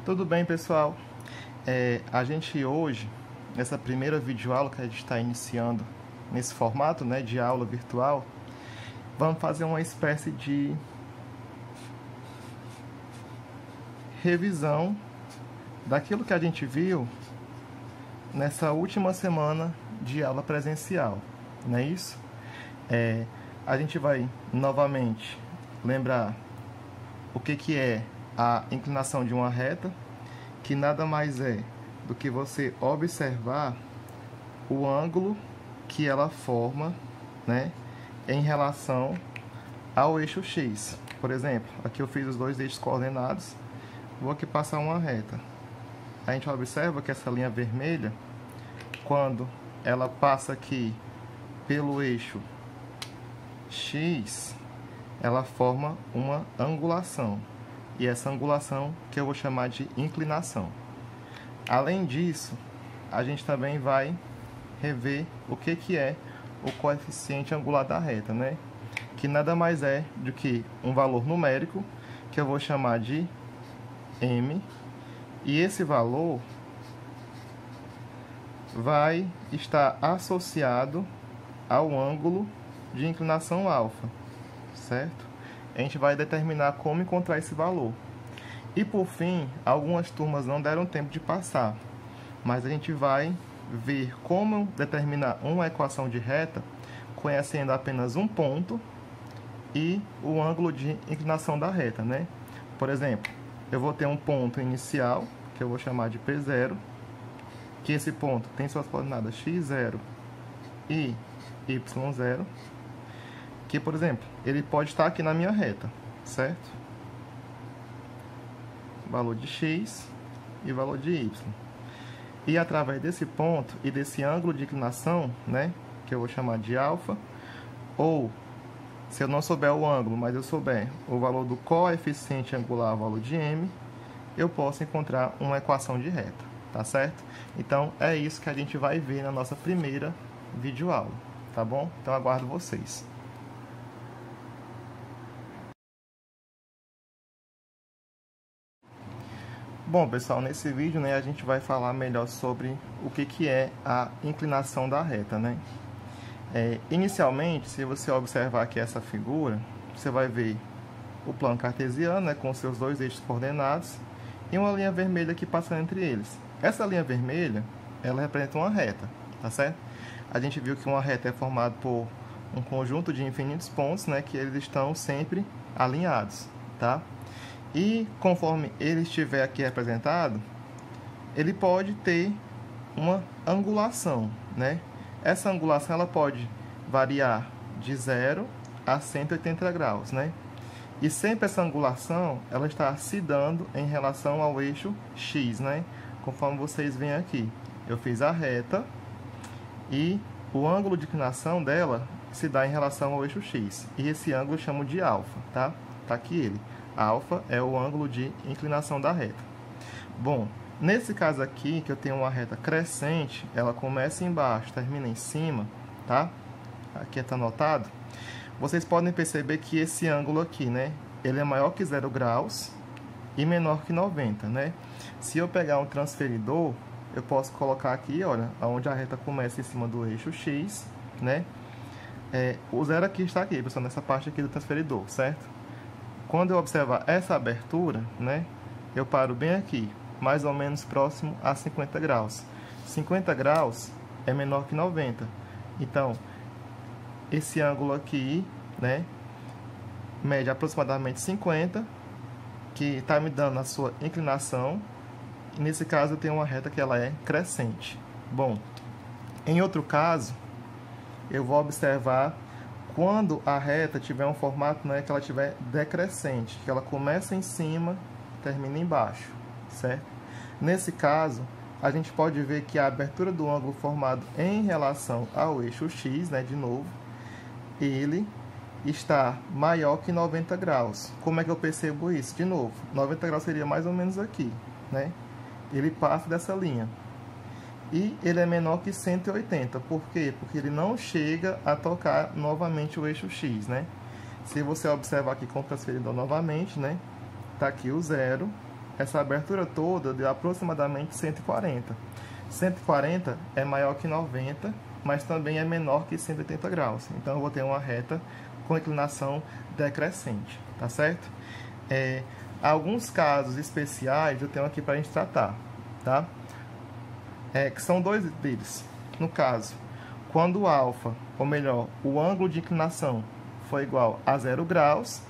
Tudo bem, pessoal? A gente hoje, nessa primeira videoaula que a gente está iniciando nesse formato, né, de aula virtual, vamos fazer uma espécie de revisão daquilo que a gente viu nessa última semana de aula presencial, não é isso? A gente vai novamente lembrar o que é a inclinação de uma reta, que nada mais é do que você observar o ângulo que ela forma, né, em relação ao eixo X. Por exemplo, aqui eu fiz os dois eixos coordenados, vou aqui passar uma reta. A gente observa que essa linha vermelha, quando ela passa aqui pelo eixo X, ela forma uma angulação. E essa angulação que eu vou chamar de inclinação. Além disso, a gente também vai rever o que é o coeficiente angular da reta, né? Que nada mais é do que um valor numérico, que eu vou chamar de M. E esse valor vai estar associado ao ângulo de inclinação alfa, certo? A gente vai determinar como encontrar esse valor. E por fim, algumas turmas não deram tempo de passar, mas a gente vai ver como determinar uma equação de reta conhecendo apenas um ponto e o ângulo de inclinação da reta, né? Por exemplo, eu vou ter um ponto inicial, que eu vou chamar de P0, que esse ponto tem suas coordenadas x0 e y0, que, por exemplo, ele pode estar aqui na minha reta, certo? Valor de x e valor de y. E através desse ponto e desse ângulo de inclinação, né, que eu vou chamar de alfa, ou, se eu não souber o ângulo, mas eu souber o valor do coeficiente angular, o valor de m, eu posso encontrar uma equação de reta, tá certo? Então, é isso que a gente vai ver na nossa primeira videoaula, tá bom? Então, aguardo vocês. Bom, pessoal, nesse vídeo, né, a gente vai falar melhor sobre o que é a inclinação da reta, né? Inicialmente, se você observar aqui essa figura, você vai ver o plano cartesiano, né, com seus dois eixos coordenados e uma linha vermelha que passa entre eles. Essa linha vermelha, ela representa uma reta, tá certo? A gente viu que uma reta é formada por um conjunto de infinitos pontos, né, que eles estão sempre alinhados, tá? E conforme ele estiver aqui representado, ele pode ter uma angulação, né? Essa angulação ela pode variar de 0 a 180 graus, né? E sempre essa angulação ela está se dando em relação ao eixo X, né? Conforme vocês veem aqui, eu fiz a reta e o ângulo de inclinação dela se dá em relação ao eixo X. E esse ângulo eu chamo de alfa, tá? Tá aqui ele. Alfa é o ângulo de inclinação da reta. Bom, nesse caso aqui, que eu tenho uma reta crescente, ela começa embaixo, termina em cima, tá? Aqui está anotado. Vocês podem perceber que esse ângulo aqui, né? Ele é maior que 0 graus e menor que 90, né? Se eu pegar um transferidor, eu posso colocar aqui, olha, onde a reta começa em cima do eixo X, né? O zero aqui está aqui, pessoal, nessa parte aqui do transferidor, certo? Quando eu observar essa abertura, né, eu paro bem aqui, mais ou menos próximo a 50 graus. 50 graus é menor que 90. Então, esse ângulo aqui, né, mede aproximadamente 50, que está me dando a sua inclinação. E nesse caso, eu tenho uma reta que ela é crescente. Bom, em outro caso, eu vou observar quando a reta tiver um formato, né, que ela tiver decrescente, que ela começa em cima e termina embaixo, certo? Nesse caso, a gente pode ver que a abertura do ângulo formado em relação ao eixo X, né, de novo, ele está maior que 90 graus. Como é que eu percebo isso? De novo, 90 graus seria mais ou menos aqui, né? Ele passa dessa linha. E ele é menor que 180. Por quê? Porque ele não chega a tocar novamente o eixo X, né? Se você observar aqui com o transferidor novamente, né? Tá aqui o 0, essa abertura toda deu aproximadamente 140. 140 é maior que 90, mas também é menor que 180 graus. Então, eu vou ter uma reta com inclinação decrescente, tá certo? Alguns casos especiais eu tenho aqui para a gente tratar, tá? Que são dois deles. No caso, quando o alfa, ou melhor, o ângulo de inclinação for igual a 0 graus,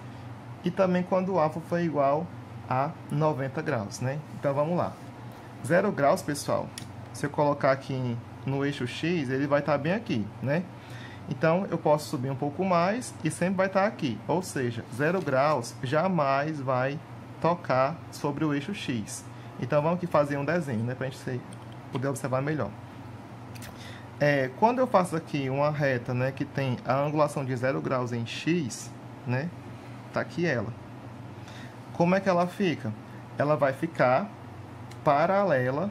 e também quando o alfa for igual a 90 graus, né? Então, vamos lá. 0 graus, pessoal, se eu colocar aqui no eixo X, ele vai estar bem aqui, né? Então, eu posso subir um pouco mais e sempre vai estar aqui. Ou seja, 0 graus jamais vai tocar sobre o eixo X. Então, vamos aqui fazer um desenho, né? Para a gente poder observar melhor. Quando eu faço aqui uma reta, né, que tem a angulação de 0 graus em X, né? Tá aqui ela. Como é que ela fica? Ela vai ficar paralela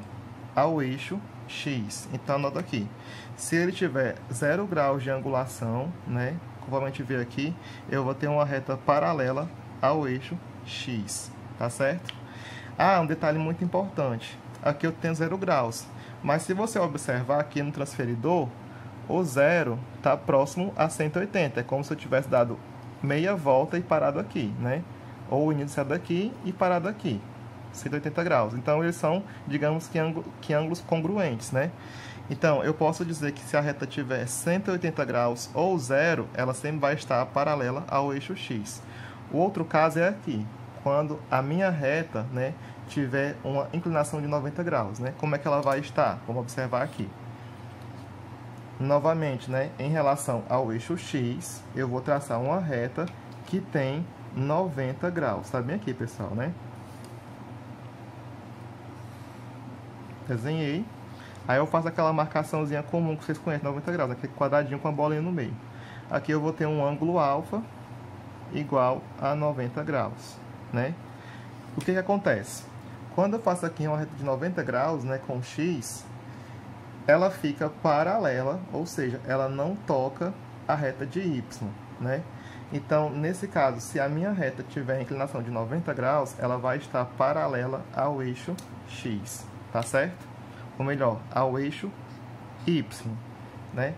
ao eixo X. Então, anota aqui. Se ele tiver 0 graus de angulação, né, como a gente vê aqui, eu vou ter uma reta paralela ao eixo X, tá certo? Um detalhe muito importante. Aqui eu tenho 0 graus, mas se você observar aqui no transferidor, o 0 está próximo a 180. É como se eu tivesse dado meia volta e parado aqui, né? Ou iniciado aqui e parado aqui. 180 graus. Então, eles são, digamos que ângulos congruentes, né? Então, eu posso dizer que se a reta tiver 180 graus ou 0, ela sempre vai estar paralela ao eixo X. O outro caso é aqui, quando a minha reta, né, tiver uma inclinação de 90 graus, né? Como é que ela vai estar? Vamos observar aqui. Novamente, né, em relação ao eixo X, eu vou traçar uma reta que tem 90 graus. Tá bem aqui, pessoal, né? Desenhei. Aí eu faço aquela marcaçãozinha comum que vocês conhecem, 90 graus, aquele quadradinho com a bolinha no meio. Aqui eu vou ter um ângulo alfa igual a 90 graus, né? O que acontece? Quando eu faço aqui uma reta de 90 graus, né, com X, ela fica paralela, ou seja, ela não toca a reta de Y, né? Então, nesse caso, se a minha reta tiver inclinação de 90 graus, ela vai estar paralela ao eixo X, tá certo? Ou melhor, ao eixo Y, né?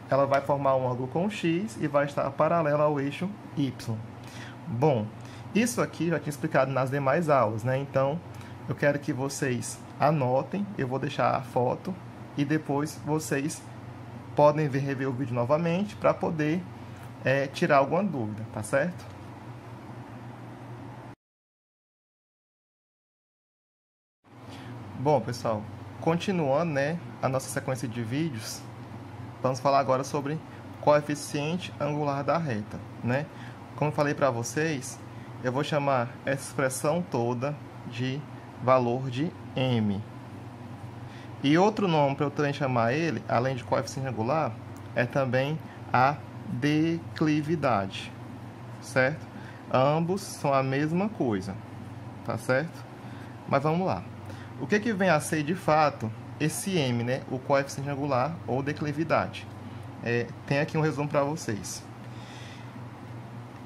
Ela vai formar um ângulo com X e vai estar paralela ao eixo Y. Bom, isso aqui já tinha explicado nas demais aulas, né? Então, eu quero que vocês anotem, eu vou deixar a foto e depois vocês podem rever o vídeo novamente para poder tirar alguma dúvida, tá certo? Bom, pessoal, continuando, né, a nossa sequência de vídeos, vamos falar agora sobre coeficiente angular da reta, né? Como eu falei para vocês, eu vou chamar essa expressão toda de valor de m. E outro nome para eu também chamar ele, além de coeficiente angular, é também a declividade, certo? Ambos são a mesma coisa, tá certo? Mas vamos lá. O que vem a ser, de fato, esse m, né? O coeficiente angular ou declividade. Tem aqui um resumo para vocês.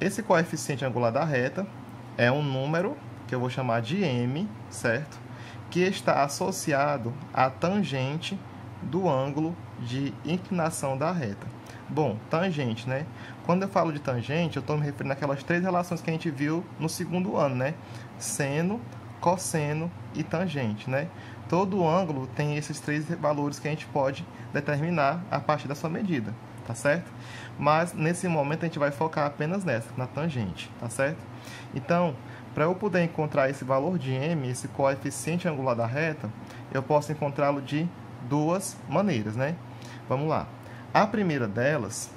Esse coeficiente angular da reta é um número que eu vou chamar de m, certo? Que está associado à tangente do ângulo de inclinação da reta. Bom, tangente, né? Quando eu falo de tangente, eu estou me referindo àquelas três relações que a gente viu no segundo ano, né? Seno, cosseno e tangente, né? Todo ângulo tem esses três valores que a gente pode determinar a partir da sua medida, tá certo? Mas, nesse momento, a gente vai focar apenas nessa, na tangente, tá certo? Então, para eu poder encontrar esse valor de m, esse coeficiente angular da reta, eu posso encontrá-lo de duas maneiras, né? Vamos lá. A primeira delas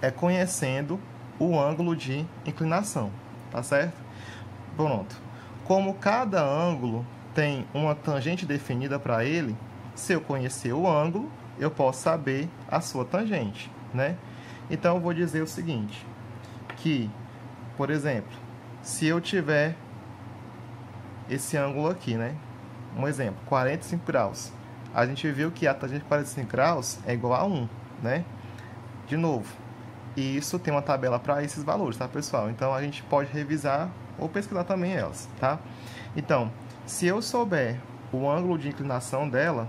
é conhecendo o ângulo de inclinação, tá certo? Pronto. Como cada ângulo tem uma tangente definida para ele, se eu conhecer o ângulo, eu posso saber a sua tangente, né? Então, eu vou dizer o seguinte, que, por exemplo, se eu tiver esse ângulo aqui, né? Um exemplo, 45 graus. A gente viu que a tangente de 45 graus é igual a 1, né? De novo, e isso tem uma tabela para esses valores, tá, pessoal? Então, a gente pode revisar ou pesquisar também elas, tá? Então, se eu souber o ângulo de inclinação dela,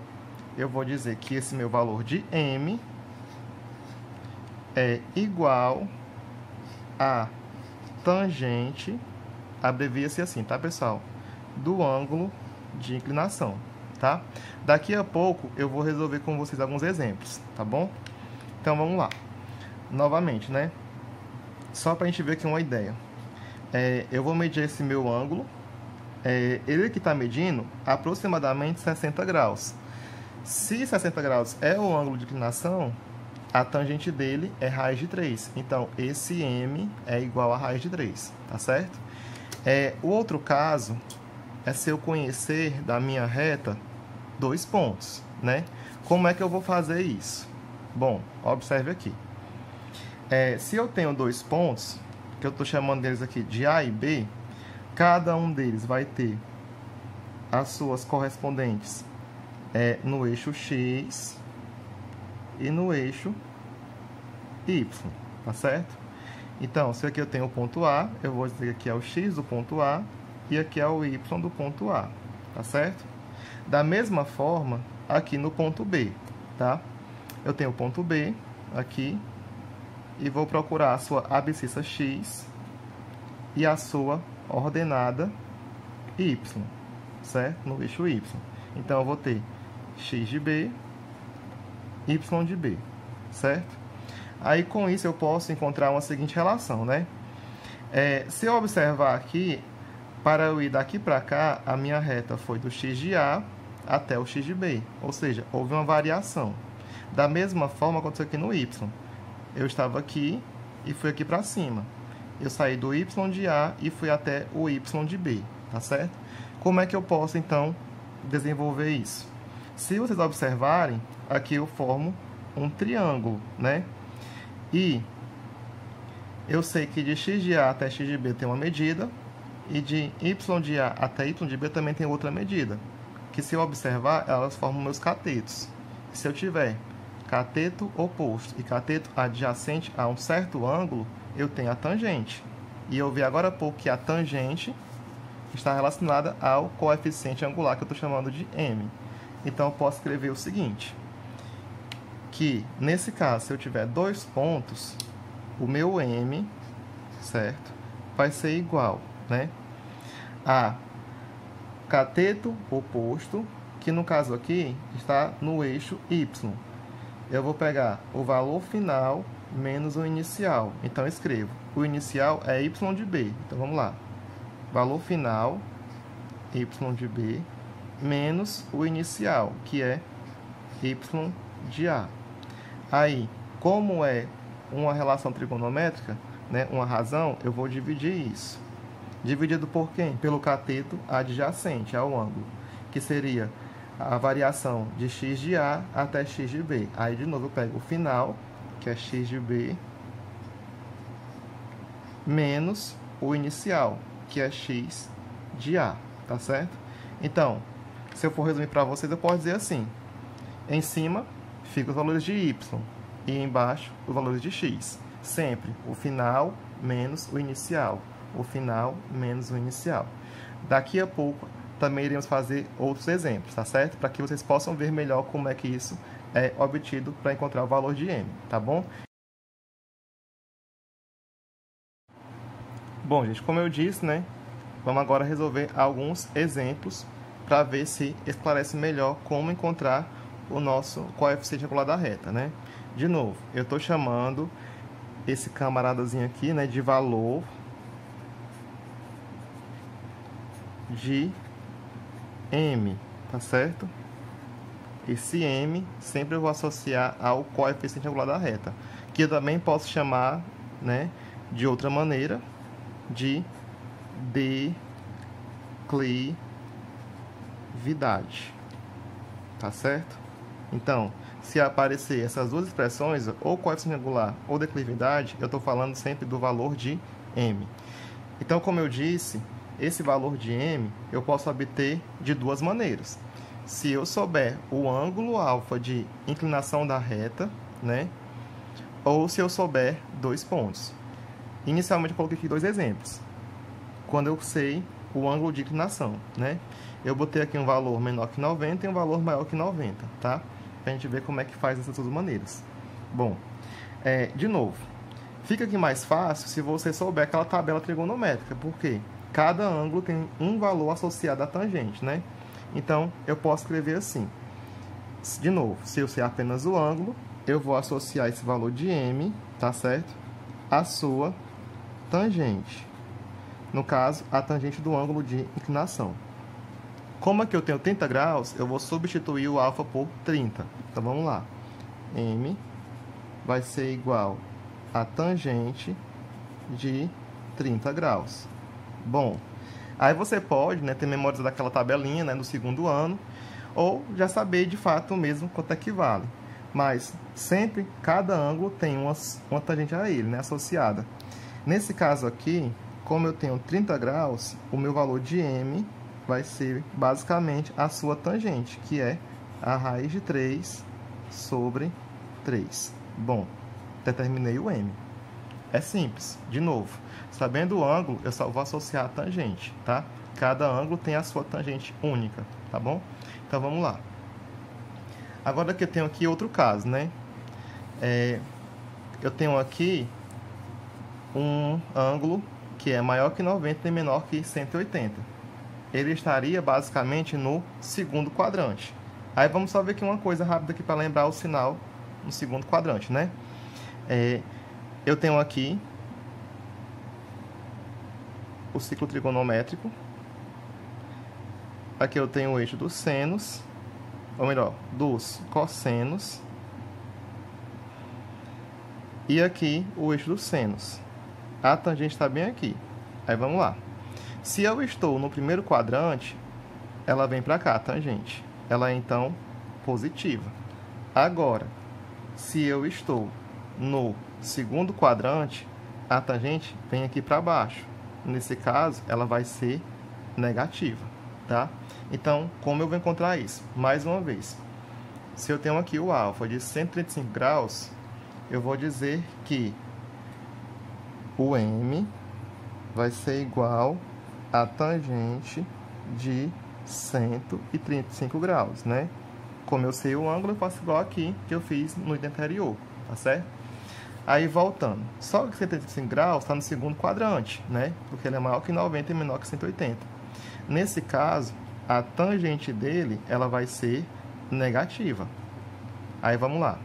eu vou dizer que esse meu valor de M é igual a tangente, abrevia-se assim, tá, pessoal? Do ângulo de inclinação, tá? Daqui a pouco eu vou resolver com vocês alguns exemplos, tá bom? Então, vamos lá. Novamente, né? Só para a gente ver aqui uma ideia. Eu vou medir esse meu ângulo. Ele que está medindo aproximadamente 60 graus. Se 60 graus é o ângulo de inclinação, a tangente dele é raiz de 3. Então, esse M é igual a raiz de 3, tá certo? O outro caso é se eu conhecer da minha reta 2 pontos, né? Como é que eu vou fazer isso? Bom, observe aqui. Se eu tenho 2 pontos, que eu estou chamando deles aqui de A e B, cada um deles vai ter as suas correspondentes no eixo X e no eixo Y, tá certo? Então, se aqui eu tenho o ponto A, eu vou dizer que aqui é o X do ponto A e aqui é o Y do ponto A, tá certo? Da mesma forma, aqui no ponto B, tá? Eu tenho o ponto B aqui e vou procurar a sua abscissa X e a sua ordenada Y, certo? No eixo Y. Então, eu vou ter X de B, Y de B, certo? Aí, com isso, eu posso encontrar uma seguinte relação, né? Se eu observar aqui, para eu ir daqui para cá, a minha reta foi do X de A até o X de B. Ou seja, houve uma variação. Da mesma forma, aconteceu aqui no Y. Eu estava aqui e fui aqui para cima. Eu saí do Y de A e fui até o Y de B, tá certo? Como é que eu posso, então, desenvolver isso? Se vocês observarem, aqui eu formo um triângulo, né? E eu sei que de X de A até X de B tem uma medida, e de Y de A até Y de B também tem outra medida, que se eu observar, elas formam meus catetos. Se eu tiver cateto oposto e cateto adjacente a um certo ângulo, eu tenho a tangente. E eu vi agora há pouco que a tangente está relacionada ao coeficiente angular, que eu estou chamando de M. Então, eu posso escrever o seguinte, que, nesse caso, se eu tiver 2 pontos, o meu M, certo, vai ser igual, né, a cateto oposto, que no caso aqui está no eixo Y. Eu vou pegar o valor final menos o inicial. Então, eu escrevo, o inicial é Y de B. Então, vamos lá. Valor final, Y de B, menos o inicial, que é Y de A. Aí, como é uma relação trigonométrica, né, uma razão, eu vou dividir isso. Dividido por quem? Pelo cateto adjacente ao ângulo, que seria a variação de X de A até X de B. Aí, de novo, eu pego o final, que é X de B, menos o inicial, que é X de A, tá certo? Então, se eu for resumir para vocês, eu posso dizer assim, em cima fica os valores de Y e embaixo os valores de X. Sempre o final menos o inicial. O final menos o inicial. Daqui a pouco também iremos fazer outros exemplos, tá certo? Para que vocês possam ver melhor como é que isso é obtido para encontrar o valor de M, tá bom? Bom, gente, como eu disse, né? Vamos agora resolver alguns exemplos para ver se esclarece melhor como encontrar o nosso coeficiente angular da reta, né? De novo, eu estou chamando esse camaradazinho aqui, né, de valor de M, tá certo? Esse M sempre eu vou associar ao coeficiente angular da reta, que eu também posso chamar, né, de outra maneira, de declividade, tá certo? Então, se aparecer essas duas expressões, ou coeficiente angular ou declividade, eu estou falando sempre do valor de M. Então, como eu disse, esse valor de M eu posso obter de duas maneiras. Se eu souber o ângulo alfa de inclinação da reta, né? Ou se eu souber 2 pontos. Inicialmente, eu coloquei aqui 2 exemplos. Quando eu sei o ângulo de inclinação, né? Eu botei aqui um valor menor que 90 e um valor maior que 90, tá? Pra gente ver como é que faz essas duas maneiras. Bom, de novo, fica aqui mais fácil se você souber aquela tabela trigonométrica, porque cada ângulo tem um valor associado à tangente, né? Então, eu posso escrever assim. De novo, se eu sei apenas o ângulo, eu vou associar esse valor de m, tá certo? A sua tangente. No caso, a tangente do ângulo de inclinação. Como aqui eu tenho 30 graus, eu vou substituir o alfa por 30. Então, vamos lá. M vai ser igual a tangente de 30 graus. Bom, aí você pode, né, ter memória daquela tabelinha, né, do segundo ano, ou já saber de fato mesmo quanto é que vale. Mas sempre, cada ângulo tem uma tangente a ele, né, associada. Nesse caso aqui, como eu tenho 30 graus, o meu valor de m vai ser basicamente a sua tangente, que é a raiz de 3 sobre 3. Bom, determinei o m. É simples, de novo. Sabendo o ângulo, eu só vou associar a tangente, tá? Cada ângulo tem a sua tangente única, tá bom? Então, vamos lá. Agora que eu tenho aqui outro caso, né? Eu tenho aqui um ângulo que é maior que 90 e menor que 180. Ele estaria basicamente no segundo quadrante. Aí vamos só ver aqui uma coisa rápida aqui para lembrar o sinal no segundo quadrante, né? Eu tenho aqui o ciclo trigonométrico. Aqui eu tenho o eixo dos senos, ou melhor, dos cossenos. E aqui o eixo dos senos. A tangente está bem aqui. Aí vamos lá. Se eu estou no primeiro quadrante, ela vem para cá, a tangente. Ela é então positiva. Agora, se eu estou no segundo quadrante, a tangente vem aqui para baixo. Nesse caso, ela vai ser negativa, tá? Então, como eu vou encontrar isso? Mais uma vez, se eu tenho aqui o alfa de 135 graus, eu vou dizer que o m vai ser igual a tangente de 135 graus, né? Como eu sei o ângulo, eu faço igual aqui que eu fiz no item anterior, tá certo? Aí, voltando. Só que 135 graus está no segundo quadrante, né? Porque ele é maior que 90 e menor que 180. Nesse caso, a tangente dele, ela vai ser negativa. Aí, vamos lá.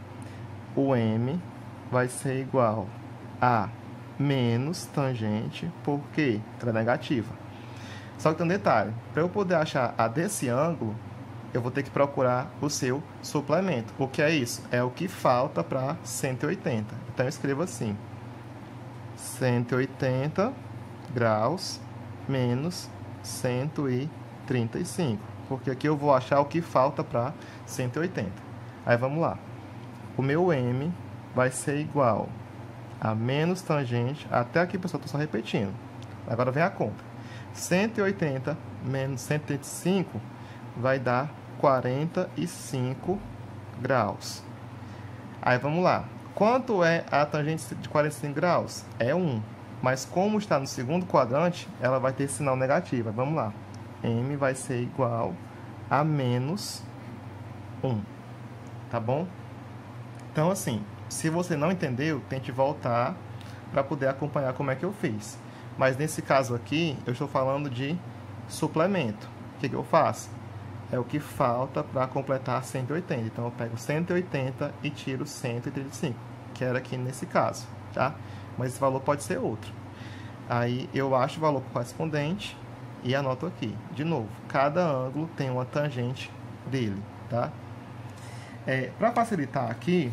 O m vai ser igual a menos tangente, porque ela é negativa. Só que tem um detalhe. Para eu poder achar a desse ângulo, eu vou ter que procurar o seu suplemento. O que é isso? É o que falta para 180. Então, eu escrevo assim. 180 graus menos 135. Porque aqui eu vou achar o que falta para 180. Aí, vamos lá. O meu m vai ser igual a menos tangente. Até aqui, pessoal, estou só repetindo. Agora vem a conta. 180 menos 135 vai dar 45 graus. Aí, vamos lá. Quanto é a tangente de 45 graus? É 1. Mas como está no segundo quadrante, ela vai ter sinal negativo. Vamos lá. M vai ser igual a menos 1. Tá bom? Então, assim, se você não entendeu, tente voltar para poder acompanhar como é que eu fiz. Mas nesse caso aqui, eu estou falando de suplemento. O que eu faço? É o que falta para completar 180. Então, eu pego 180 e tiro 135, que era aqui nesse caso, tá? Mas esse valor pode ser outro. Aí, eu acho o valor correspondente e anoto aqui. De novo, cada ângulo tem uma tangente dele, tá? Para facilitar aqui,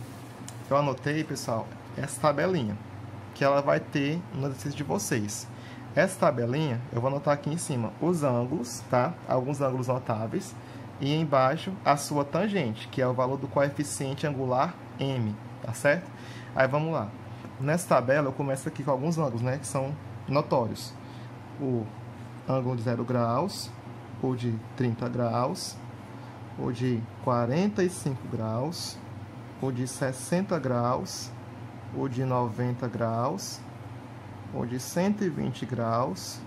eu anotei, pessoal, essa tabelinha, que ela vai ter no exercício de vocês. Essa tabelinha, eu vou anotar aqui em cima os ângulos, tá? Alguns ângulos notáveis. E embaixo a sua tangente, que é o valor do coeficiente angular m, tá certo? Aí vamos lá. Nessa tabela eu começo aqui com alguns ângulos, né, que são notórios. O ângulo de 0 graus, o de 30 graus, o de 45 graus, o de 60 graus, o de 90 graus, o de 120 graus,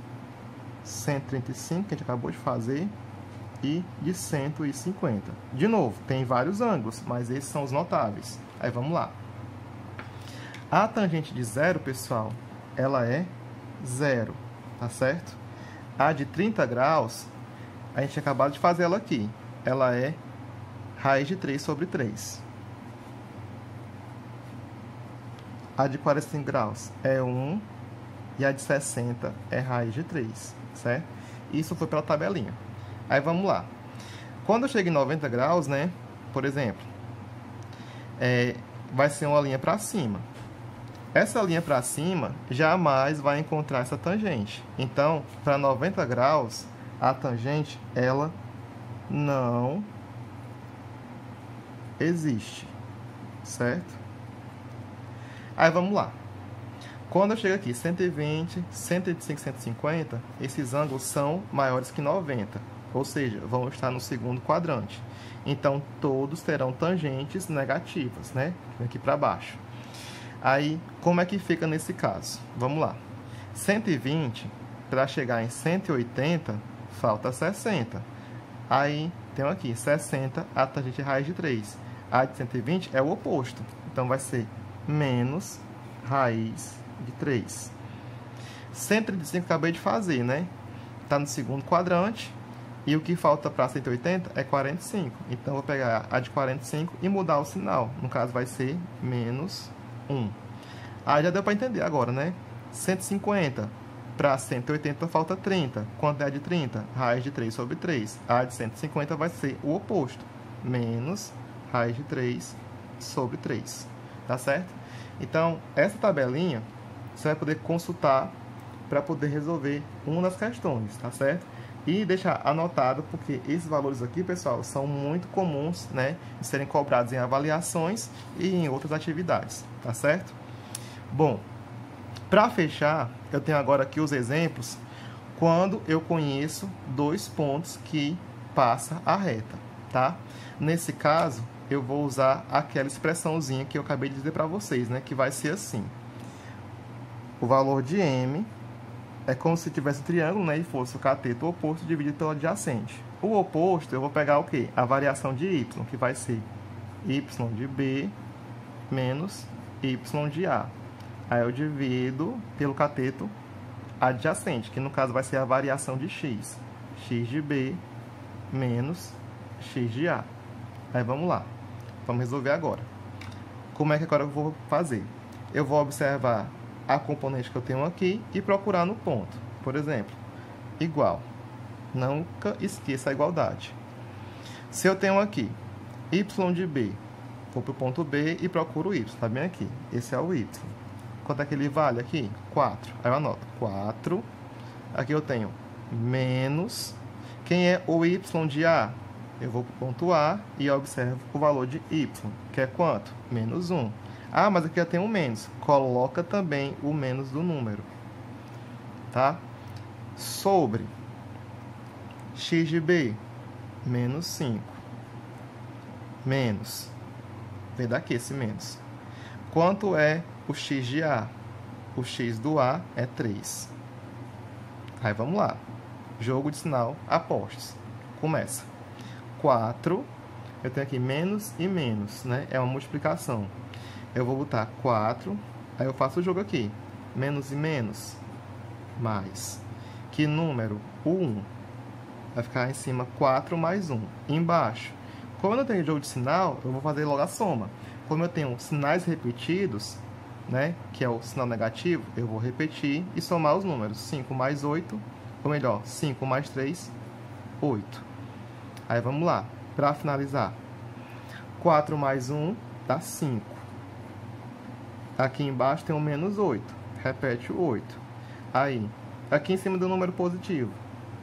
135, que a gente acabou de fazer, e de 150. De novo, tem vários ângulos, mas esses são os notáveis. Aí vamos lá. A tangente de zero, pessoal, ela é zero, tá certo? A de 30 graus, a gente acabou de fazer ela aqui. Ela é raiz de 3 sobre 3. A de 45 graus é 1 e a de 60 é raiz de 3, certo? Isso foi pela tabelinha. Aí vamos lá. Quando eu chego em 90 graus, né, por exemplo, vai ser uma linha para cima. Essa linha para cima jamais vai encontrar essa tangente. Então, para 90 graus, a tangente, ela não existe, certo? Aí vamos lá. Quando eu chego aqui, 120, 125, 150, esses ângulos são maiores que 90, ou seja, vão estar no segundo quadrante. Então, todos terão tangentes negativas, né? Aqui para baixo. Aí, como é que fica nesse caso? Vamos lá. 120, para chegar em 180, falta 60. Aí, tenho aqui 60, a tangente raiz de 3. A de 120 é o oposto. Então, vai ser menos raiz de 3. 135 acabei de fazer, né? Está no segundo quadrante. E o que falta para 180 é 45. Então, vou pegar a de 45 e mudar o sinal. No caso, vai ser menos 1. Aí já deu para entender agora, né? 150 para 180 falta 30. Quanto é a de 30? Raiz de 3 sobre 3. A de 150 vai ser o oposto. Menos raiz de 3 sobre 3. Tá certo? Então, essa tabelinha você vai poder consultar para poder resolver uma das questões, tá certo? E deixar anotado, porque esses valores aqui, pessoal, são muito comuns, né, de serem cobrados em avaliações e em outras atividades, tá certo? Bom, para fechar, eu tenho agora aqui os exemplos quando eu conheço dois pontos que passa a reta, tá? Nesse caso, eu vou usar aquela expressãozinha que eu acabei de dizer para vocês, né, que vai ser assim. O valor de M é como se tivesse um triângulo, né, e fosse o cateto oposto dividido pelo adjacente. O oposto, eu vou pegar o quê? A variação de y, que vai ser y de B menos y de A. Aí eu divido pelo cateto adjacente, que no caso vai ser a variação de x. X de B menos x de A. Aí vamos lá. Vamos resolver agora. Como é que agora eu vou fazer? Eu vou observar a componente que eu tenho aqui e procurar no ponto. Por exemplo, igual. Nunca esqueça a igualdade. Se eu tenho aqui y de B, vou para o ponto B e procuro o y. Tá bem aqui. Esse é o y. Quanto é que ele vale aqui? 4. Aí eu anoto 4. Aqui eu tenho menos. Quem é o y de A? Eu vou para o ponto A e observo o valor de y, que é quanto? Menos 1. Ah, mas aqui já tem um menos. Coloca também o menos do número. Tá? Sobre x de B, menos 5. Menos. Vem daqui esse menos. Quanto é o x de A? O x do A é 3. Aí vamos lá. Jogo de sinal apostos. Começa. 4. Eu tenho aqui menos e menos, né? É uma multiplicação. Eu vou botar 4, aí eu faço o jogo aqui. Menos e menos, mais. Que número? O 1. Vai ficar em cima 4 mais 1. Embaixo. Como eu não tenho jogo de sinal, eu vou fazer logo a soma. Como eu tenho sinais repetidos, né, que é o sinal negativo, eu vou repetir e somar os números. 5 mais 8, ou melhor, 5 mais 3, 8. Aí vamos lá, para finalizar. 4 mais 1 dá 5. Aqui embaixo tem um menos 8. Repete o 8. Aí, aqui em cima do número positivo,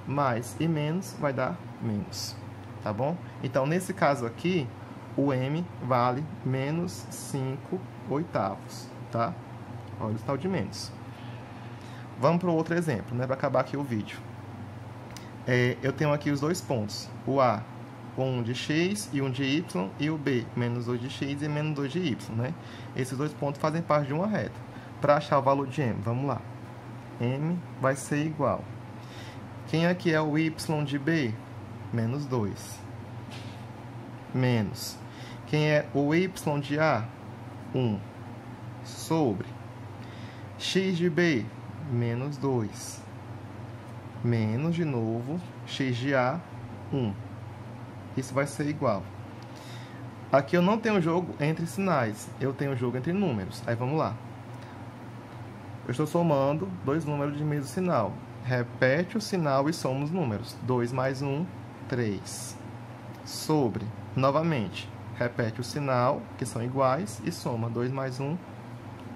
mais e menos vai dar menos. Tá bom? Então, nesse caso aqui, o M vale menos 5 oitavos. Tá? Olha o tal de menos. Vamos para o outro exemplo, né? Para acabar aqui o vídeo. Eu tenho aqui os dois pontos. O A, um de x e um de y, e o B, menos 2 de x e menos 2 de y, né? Esses dois pontos fazem parte de uma reta. Para achar o valor de M, vamos lá. M vai ser igual. Quem aqui é o y de B? Menos 2. Menos. Quem é o y de A? 1. Sobre. X de B? Menos 2. Menos, de novo, x de A, 1. Isso vai ser igual. Aqui eu não tenho jogo entre sinais, eu tenho jogo entre números. Aí vamos lá. Eu estou somando dois números de mesmo sinal. Repete o sinal e soma os números. 2 mais 1, 3. Sobre, novamente, repete o sinal, que são iguais, e soma 2 mais 1,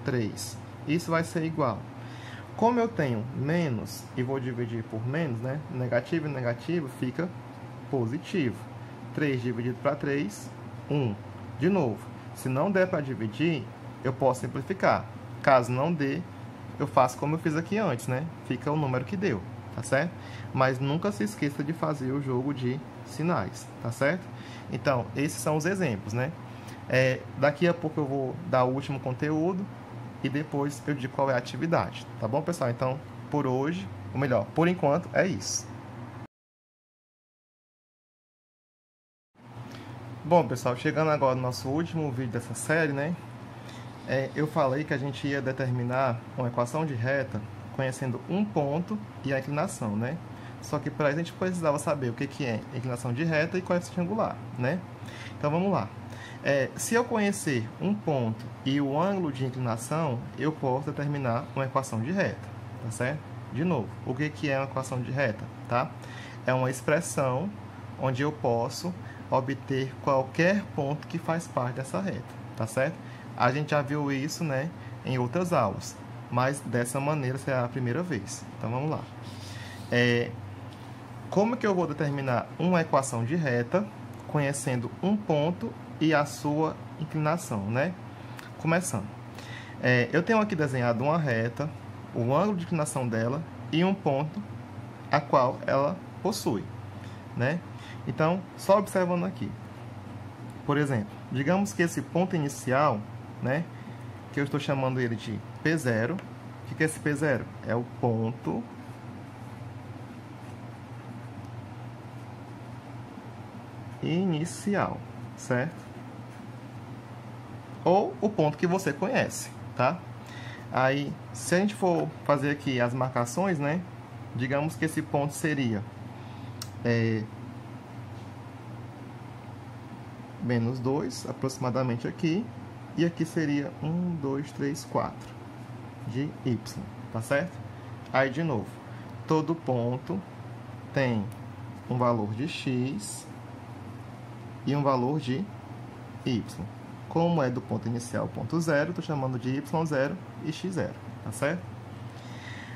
3. Isso vai ser igual. Como eu tenho menos e vou dividir por menos, né? Negativo e negativo fica positivo. 3 dividido para 3, 1. De novo, se não der para dividir, eu posso simplificar. Caso não dê, eu faço como eu fiz aqui antes, né? Fica o número que deu, tá certo? Mas nunca se esqueça de fazer o jogo de sinais, tá certo? Então, esses são os exemplos, né? Daqui a pouco eu vou dar o último conteúdo e depois eu digo qual é a atividade, tá bom, pessoal? Então, por hoje, ou melhor, por enquanto, é isso. Bom, pessoal, chegando agora no nosso último vídeo dessa série, né? Eu falei que a gente ia determinar uma equação de reta conhecendo um ponto e a inclinação, né? Só que para isso a gente precisava saber o que é inclinação de reta e coeficiente angular, né? Então, vamos lá. Se eu conhecer um ponto e o ângulo de inclinação, eu posso determinar uma equação de reta, tá certo? De novo, o que é uma equação de reta, tá? É uma expressão onde eu posso obter qualquer ponto que faz parte dessa reta, tá certo? A gente já viu isso, né, em outras aulas, mas dessa maneira será a primeira vez. Então, vamos lá. Como que eu vou determinar uma equação de reta conhecendo um ponto e a sua inclinação, né? Começando. Eu tenho aqui desenhado uma reta, o ângulo de inclinação dela e um ponto a qual ela possui, né? Então, só observando aqui. Por exemplo, digamos que esse ponto inicial, né, que eu estou chamando ele de P0. O que é esse P0? É o ponto inicial, certo? Ou o ponto que você conhece, tá? Aí, se a gente for fazer aqui as marcações, né? Digamos que esse ponto seria menos 2, aproximadamente aqui. E aqui seria 1, 2, 3, 4 de y, tá certo? Aí, de novo, todo ponto tem um valor de x e um valor de y. Como é do ponto inicial, ponto 0, estou chamando de y0 e x0, tá certo?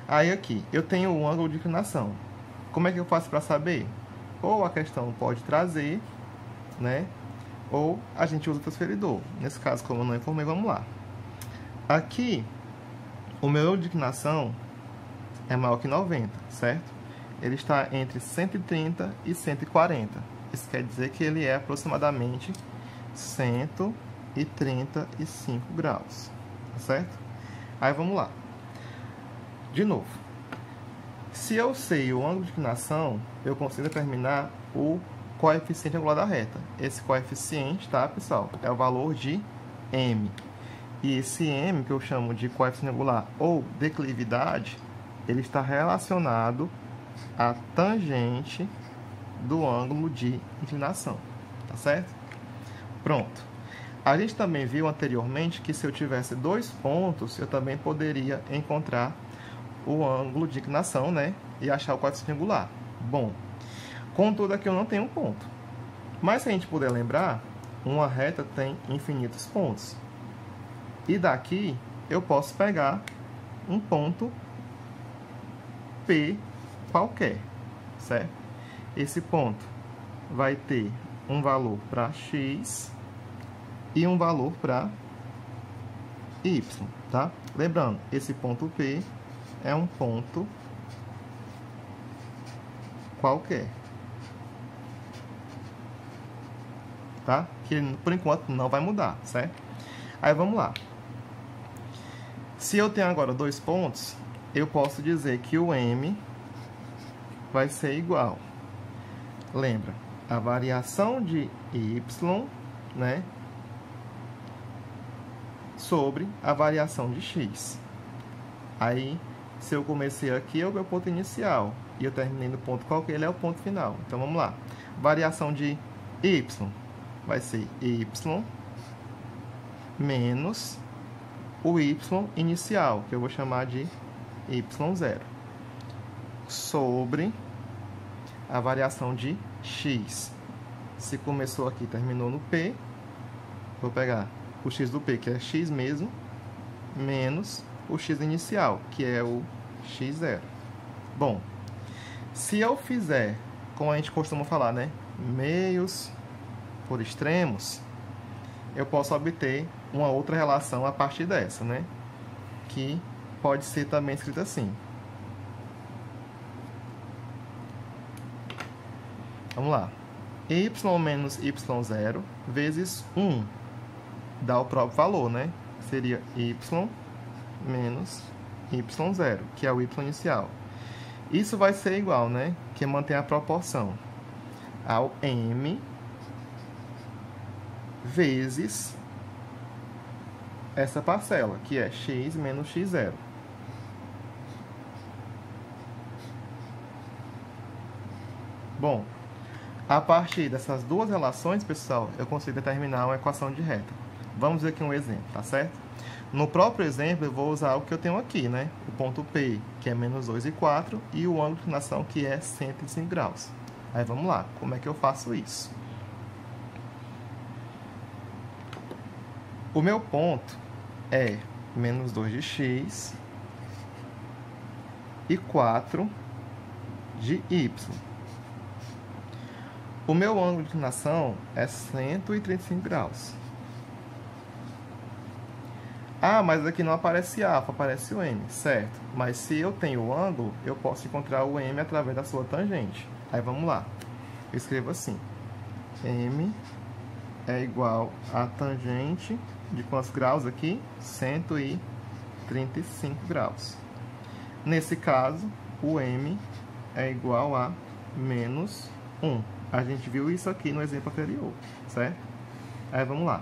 Aí aqui, eu tenho o ângulo de inclinação. Como é que eu faço para saber? Ou a questão pode trazer, né? Ou a gente usa o transferidor. Nesse caso, como eu não informei, vamos lá. Aqui, o meu ângulo de inclinação é maior que 90, certo? Ele está entre 130 e 140. Isso quer dizer que ele é aproximadamente 135 graus, tá certo? Aí vamos lá. De novo, se eu sei o ângulo de inclinação, eu consigo determinar o coeficiente angular da reta. Esse coeficiente, tá, pessoal? É o valor de m. E esse m, que eu chamo de coeficiente angular ou declividade, ele está relacionado à tangente do ângulo de inclinação, tá certo? Pronto. A gente também viu anteriormente que se eu tivesse dois pontos, eu também poderia encontrar o ângulo de inclinação, né? E achar o coeficiente angular. Bom, contudo aqui eu não tenho um ponto. Mas se a gente puder lembrar, uma reta tem infinitos pontos. E daqui eu posso pegar um ponto P qualquer, certo? Esse ponto vai ter um valor para x e um valor para y, tá? Lembrando, esse ponto P é um ponto qualquer, tá? Que por enquanto não vai mudar, certo? Aí vamos lá. Se eu tenho agora dois pontos, eu posso dizer que o m vai ser igual. Lembra, a variação de y, né, sobre a variação de x. Aí, se eu comecei aqui, é o meu ponto inicial. E eu terminei no ponto qualquer, ele é o ponto final. Então, vamos lá. Variação de y vai ser y menos o y inicial, que eu vou chamar de y0, sobre a variação de x. Se começou aqui, terminou no p, vou pegar o x do p, que é x mesmo, menos o x inicial, que é o x0. Bom, se eu fizer, como a gente costuma falar, né, meios por extremos, eu posso obter uma outra relação a partir dessa, né, que pode ser também escrita assim. Vamos lá. Y menos y0 vezes 1 dá o próprio valor, né? Seria y menos y0, que é o y inicial. Isso vai ser igual, né? Que mantém a proporção ao m vezes essa parcela, que é x menos x0. Bom, a partir dessas duas relações, pessoal, eu consigo determinar uma equação de reta. Vamos ver aqui um exemplo, tá certo? No próprio exemplo, eu vou usar o que eu tenho aqui, né? O ponto P, que é menos 2 e 4, e o ângulo de inclinação, que é 105 graus. Aí, vamos lá. Como é que eu faço isso? O meu ponto é menos 2 de x e 4 de y. O meu ângulo de inclinação é 135 graus. Ah, mas aqui não aparece alfa, aparece o m, certo? Mas se eu tenho o ângulo, eu posso encontrar o m através da sua tangente. Aí vamos lá. Eu escrevo assim. M é igual a tangente de quantos graus aqui? 135 graus. Nesse caso, o m é igual a menos 1. A gente viu isso aqui no exemplo anterior, certo? Aí vamos lá.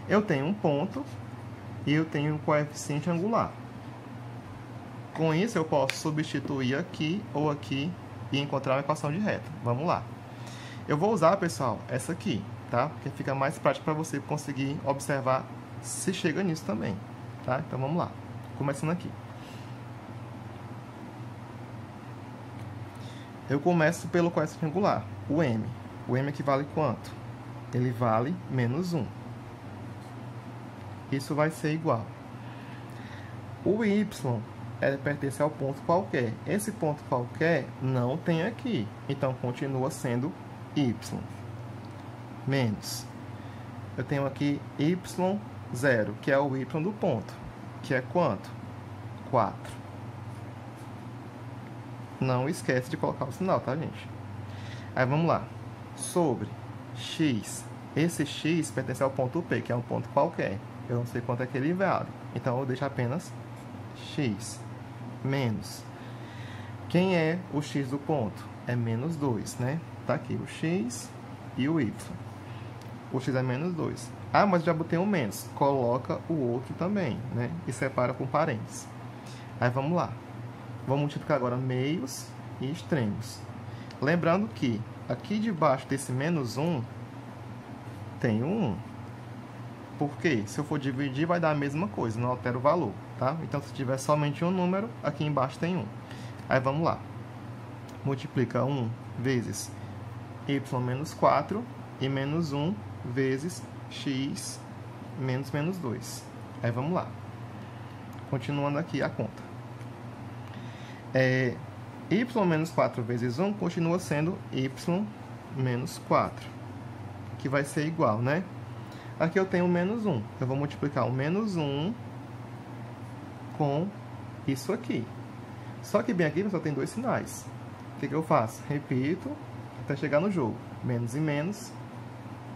Eu tenho um ponto e eu tenho um coeficiente angular. Com isso, eu posso substituir aqui ou aqui e encontrar uma equação de reta. Vamos lá. Eu vou usar, pessoal, essa aqui, tá? Porque fica mais prático para você conseguir observar se chega nisso também, tá? Então, vamos lá. Começando aqui. Eu começo pelo coeficiente angular, o m. O m equivale quanto? Ele vale menos 1. Isso vai ser igual. O y pertence ao ponto qualquer. Esse ponto qualquer não tem aqui. Então, continua sendo y. Menos. Eu tenho aqui y0, que é o y do ponto. Que é quanto? 4. Não esquece de colocar o sinal, tá, gente? Aí, vamos lá. Sobre x. Esse x pertence ao ponto P, que é um ponto qualquer. Eu não sei quanto é que ele vale. Então, eu deixo apenas x. Menos. Quem é o x do ponto? É menos 2, né? Tá aqui o x e o y. O x é menos 2. Ah, mas já botei um menos. Coloca o outro também, né? E separa com parênteses. Aí, vamos lá. Vamos multiplicar agora meios e extremos. Lembrando que aqui debaixo desse menos 1 tem um 1. Por quê? Se eu for dividir, vai dar a mesma coisa, não altera o valor, tá? Então, se tiver somente um número, aqui embaixo tem 1. Aí, vamos lá. Multiplica 1 vezes y menos 4 e menos 1 vezes x menos menos 2. Aí, vamos lá. Continuando aqui a conta. Y menos 4 vezes 1 continua sendo y menos 4, que vai ser igual, né? Aqui eu tenho menos 1. Eu vou multiplicar o menos 1 com isso aqui. Só que bem aqui só tem dois sinais. O que eu faço? Repito até chegar no jogo. Menos e menos,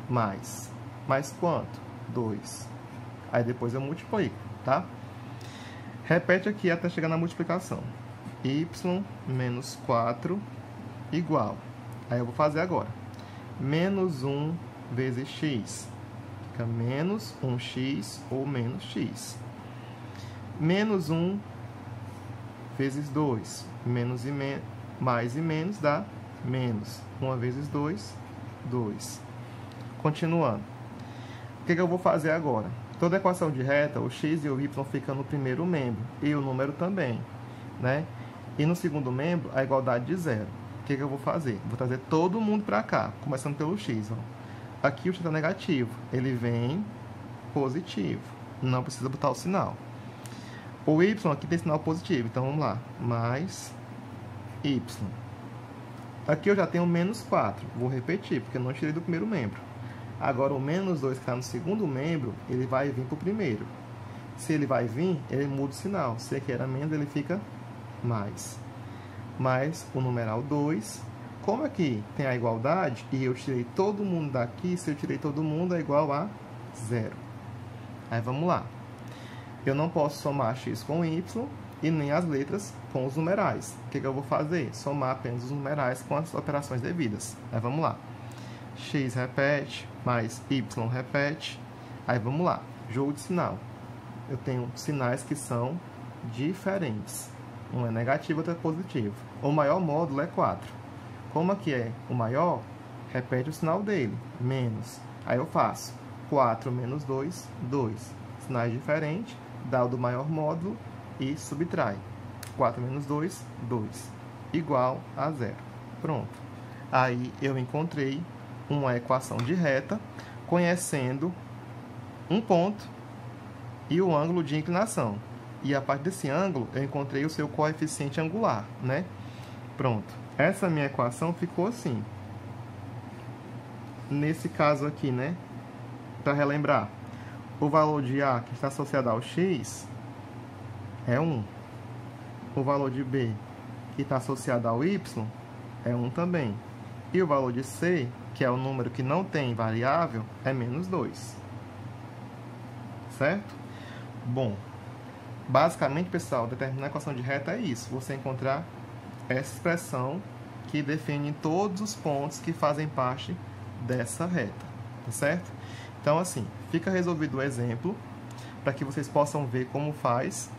mais. Mais quanto? 2. Aí depois eu multiplico, tá? Repete aqui até chegar na multiplicação. Y menos 4 igual. Aí eu vou fazer agora. Menos 1 vezes x. Fica menos 1x ou menos x. Menos 1 vezes 2. Menos e mais e menos dá menos. 1 vezes 2, 2. Continuando. O que eu vou fazer agora? Toda equação de reta, o x e o y ficam no primeiro membro. E o número também, né? E no segundo membro, a igualdade de zero. O que eu vou fazer? Vou trazer todo mundo para cá, começando pelo x. Ó. Aqui o x está negativo. Ele vem positivo. Não precisa botar o sinal. O y aqui tem sinal positivo. Então, vamos lá. Mais y. Aqui eu já tenho menos 4. Vou repetir, porque eu não tirei do primeiro membro. Agora, o menos 2 que está no segundo membro, ele vai vir para o primeiro. Se ele vai vir, ele muda o sinal. Se aqui era menos, ele fica mais. Mais o numeral 2. Como aqui tem a igualdade, e eu tirei todo mundo daqui, se eu tirei todo mundo, é igual a 0. Aí, vamos lá. Eu não posso somar x com y e nem as letras com os numerais. O que eu vou fazer? Somar apenas os numerais com as operações devidas. Aí, vamos lá. X repete, mais y repete. Aí, vamos lá. Jogo de sinal. Eu tenho sinais que são diferentes. Um é negativo, outro é positivo. O maior módulo é 4. Como aqui é o maior, repete o sinal dele. Menos. Aí eu faço 4 menos 2, 2. Sinais diferentes, dá o do maior módulo e subtrai. 4 menos 2, 2. Igual a 0. Pronto. Aí eu encontrei uma equação de reta conhecendo um ponto e o ângulo de inclinação. E a partir desse ângulo eu encontrei o seu coeficiente angular, né? Pronto. Essa minha equação ficou assim. Nesse caso aqui, né? Para relembrar, o valor de A que está associado ao x é 1. O valor de B que está associado ao y é 1 também. E o valor de C, que é o número que não tem variável, é menos 2. Certo? Bom, basicamente, pessoal, determinar a equação de reta é isso. Você encontrar essa expressão que define todos os pontos que fazem parte dessa reta. Tá certo? Então, assim, fica resolvido o exemplo para que vocês possam ver como faz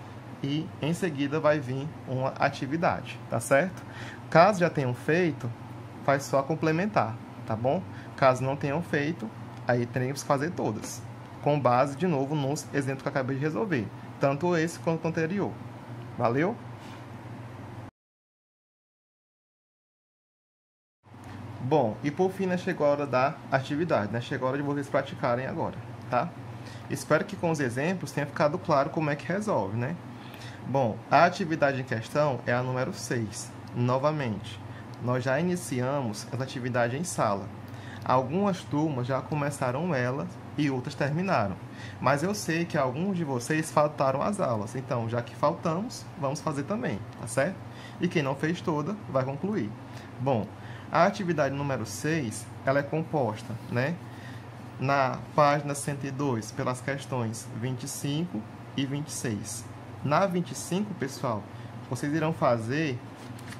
e em seguida vai vir uma atividade, tá certo? Caso já tenham feito, faz só complementar, tá bom? Caso não tenham feito, aí teremos que fazer todas, com base, de novo, nos exemplos que eu acabei de resolver, tanto esse quanto o anterior. Valeu? Bom, e por fim, né, chegou a hora da atividade, né? Chegou a hora de vocês praticarem agora, tá? Espero que com os exemplos tenha ficado claro como é que resolve, né? Bom, a atividade em questão é a número 6. Novamente, nós já iniciamos essa atividade em sala. Algumas turmas já começaram ela e outras terminaram. Mas eu sei que alguns de vocês faltaram as aulas. Então, já que faltamos, vamos fazer também, tá certo? E quem não fez toda, vai concluir. Bom, a atividade número 6, ela é composta, né, na página 102, pelas questões 25 e 26. Na 25, pessoal, vocês irão fazer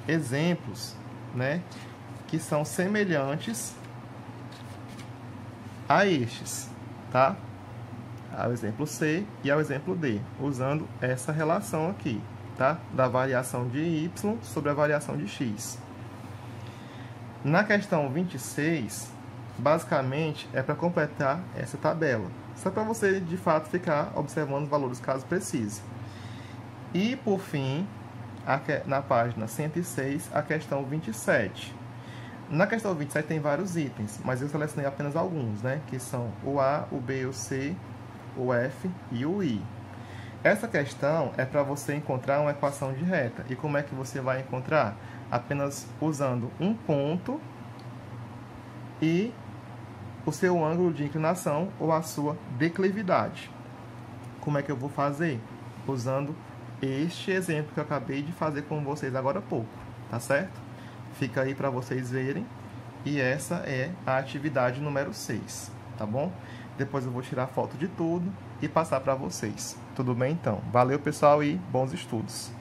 exemplos, né, que são semelhantes a estes, tá? Ao exemplo C e ao exemplo D, usando essa relação aqui, tá? Da variação de y sobre a variação de x. Na questão 26, basicamente, é para completar essa tabela. Só para você, de fato, ficar observando os valores caso precise. E, por fim, na página 106, a questão 27. Na questão 27 tem vários itens, mas eu selecionei apenas alguns, né? Que são o A, o B, o C, o F e o I. Essa questão é para você encontrar uma equação de reta. E como é que você vai encontrar? Apenas usando um ponto e o seu ângulo de inclinação ou a sua declividade. Como é que eu vou fazer? Usando este exemplo que eu acabei de fazer com vocês agora há pouco, tá certo? Fica aí para vocês verem. E essa é a atividade número 6, tá bom? Depois eu vou tirar foto de tudo e passar para vocês. Tudo bem, então? Valeu, pessoal, e bons estudos!